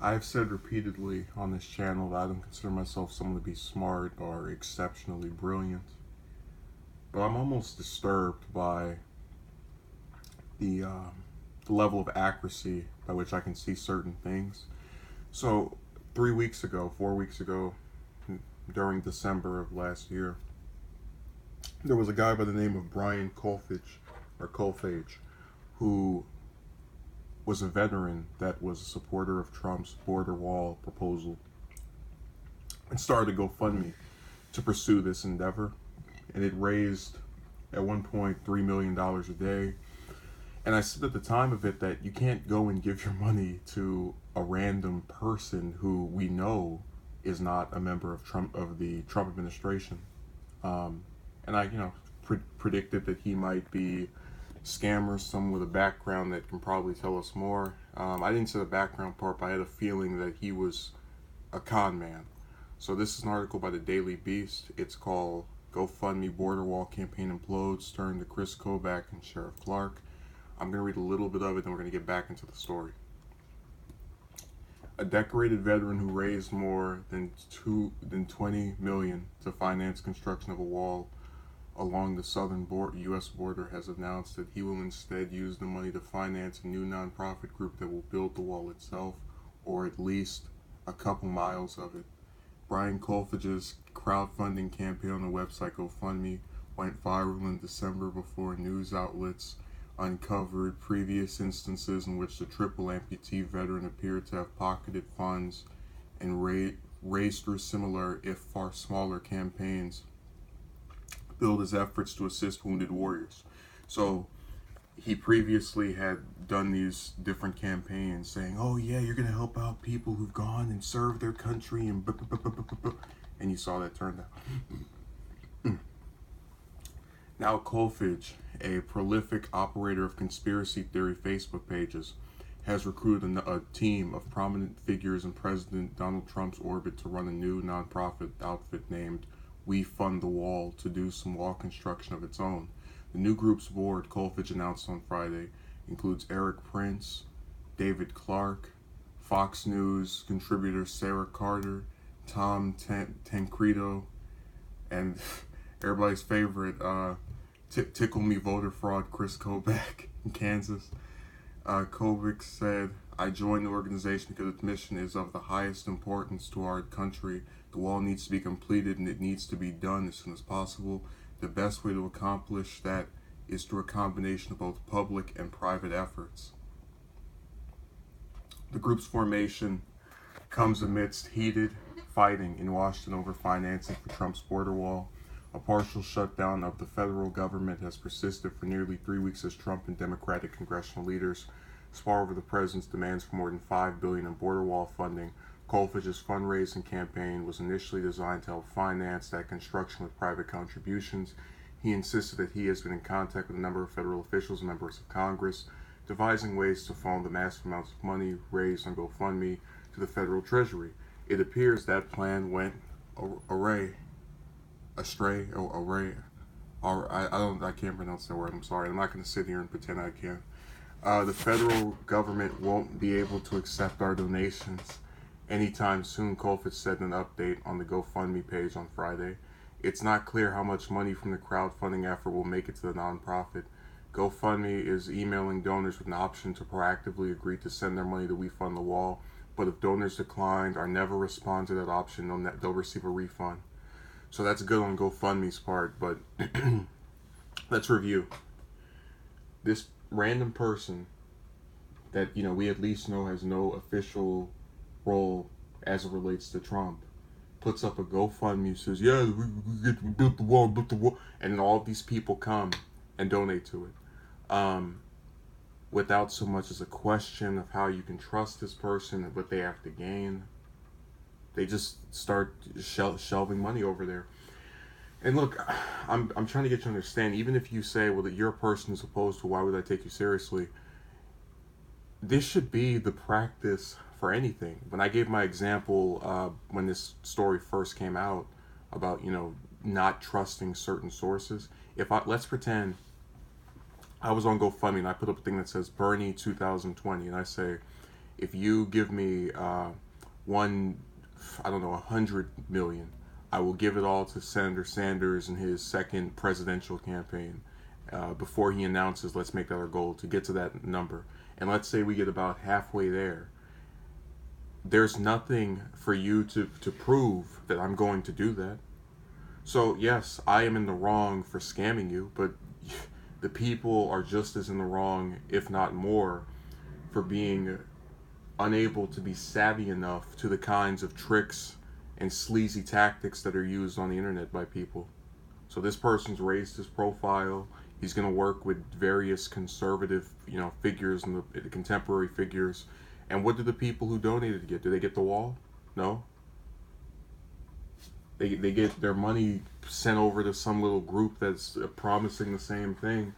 I've said repeatedly on this channel that I don't consider myself someone to be smart or exceptionally brilliant, but I'm almost disturbed by the, uh, the level of accuracy by which I can see certain things. So, 3 weeks ago, 4 weeks ago, during December of last year, there was a guy by the name of Brian Colfage, who was a veteran that was a supporter of Trump's border wall proposal and started a GoFundMe to pursue this endeavor. And it raised, at one point, $3 million a day. And I said at the time of it that you can't go and give your money to a random person who we know is not a member of the Trump administration. Um, and I, predicted that he might be scammer, someone with a background that can probably tell us more. I didn't say the background part, but I had a feeling that he was a con man. So this is an article by the Daily Beast. It's called "GoFundMe Border Wall Campaign Implodes, Turn to Chris Kobach and Sheriff Clark." I'm going to read a little bit of it, then we're going to get back into the story. A decorated veteran who raised more than 20 million to finance construction of a wall along the southern U.S. border has announced that he will instead use the money to finance a new nonprofit group that will build the wall itself, or at least a couple miles of it. Brian Colfage's crowdfunding campaign on the website GoFundMe went viral in December before news outlets uncovered previous instances in which the triple amputee veteran appeared to have pocketed funds and raised through similar, if far smaller, campaigns build his efforts to assist wounded warriors. So he previously had done these different campaigns saying, "Oh yeah, you're gonna help out people who've gone and served their country," and you saw that turn out. Now Colfage, a prolific operator of conspiracy theory Facebook pages, has recruited a team of prominent figures in President Donald Trump's orbit to run a new nonprofit outfit named We Fund the Wall to do some wall construction of its own. The new group's board, Colfage announced on Friday, includes Eric Prince, David Clark, Fox News contributor Sarah Carter, Tom Tancredo, and everybody's favorite tickle me voter fraud Chris Kobach in Kansas. Kobach said, "I joined the organization because its mission is of the highest importance to our country. The wall needs to be completed and it needs to be done as soon as possible. The best way to accomplish that is through a combination of both public and private efforts." The group's formation comes amidst heated fighting in Washington over financing for Trump's border wall. A partial shutdown of the federal government has persisted for nearly 3 weeks as Trump and Democratic congressional leaders spar over the president's demands for more than $5 billion in border wall funding. Colfage's fundraising campaign was initially designed to help finance that construction with private contributions. He insisted that he has been in contact with a number of federal officials and members of Congress, devising ways to funnel the massive amounts of money raised on GoFundMe to the federal treasury. It appears that plan went astray. I can't pronounce that word. I'm sorry. I'm not going to sit here and pretend I can. The federal government won't be able to accept our donations anytime soon, Colfage said in an update on the GoFundMe page on Friday. It's not clear how much money from the crowdfunding effort will make it to the nonprofit. GoFundMe is emailing donors with an option to proactively agree to send their money to We Fund the Wall, but if donors declined or never respond to that option, they'll receive a refund. So that's good on GoFundMe's part, but let's review. This random person that we at least know has no official role as it relates to Trump puts up a GoFundMe, says, "Yeah, we built the wall, and then all of these people come and donate to it, without so much as a question of how you can trust this person and what they have to gain. They just start shelving money over there. And look, I'm trying to get you to understand, even if you say, well, that you're a person who's opposed to, why would I take you seriously? This should be the practice for anything. When I gave my example when this story first came out about, not trusting certain sources, let's pretend I was on GoFundMe and I put up a thing that says Bernie 2020, and I say, if you give me one, I don't know, 100 million, I will give it all to Senator Sanders in his second presidential campaign before he announces, let's make that our goal to get to that number. And let's say we get about halfway there. There's nothing for you to prove that I'm going to do that. So, yes, I am in the wrong for scamming you, but the people are just as in the wrong, if not more, for being unable to be savvy enough to the kinds of tricks and sleazy tactics that are used on the internet by people. So this person's raised his profile. He's going to work with various conservative, figures and the contemporary figures. And what do the people who donated get? Do they get the wall? No. They get their money sent over to some little group that's promising the same thing.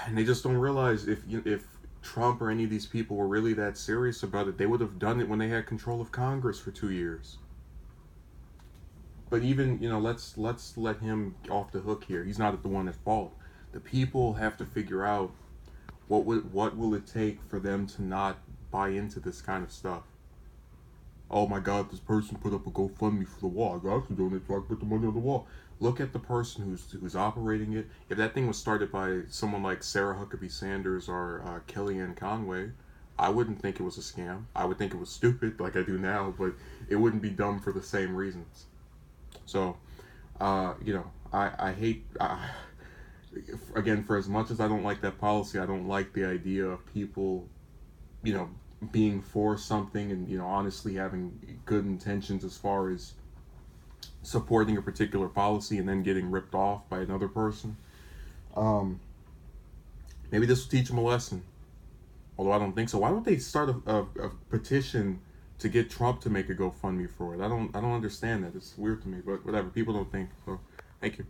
And they just don't realize if Trump or any of these people were really that serious about it, they would have done it when they had control of Congress for 2 years. But even, let's let him off the hook here. He's not the one at fault. The people have to figure out what will it take for them to not buy into this kind of stuff. Oh my God, this person put up a GoFundMe for the wall. I got to donate so I can put the money on the wall. Look at the person who's operating it. If that thing was started by someone like Sarah Huckabee Sanders or Kellyanne Conway, I wouldn't think it was a scam. I would think it was stupid, like I do now, but it wouldn't be dumb for the same reasons. So, I hate. Again, for as much as I don't like that policy, I don't like the idea of people, being for something and honestly having good intentions as far as supporting a particular policy and then getting ripped off by another person. Maybe this will teach them a lesson, although I don't think so. Why don't they start a petition to get Trump to make a GoFundMe for it? I don't understand that. It's weird to me, but whatever. People don't think. So, thank you.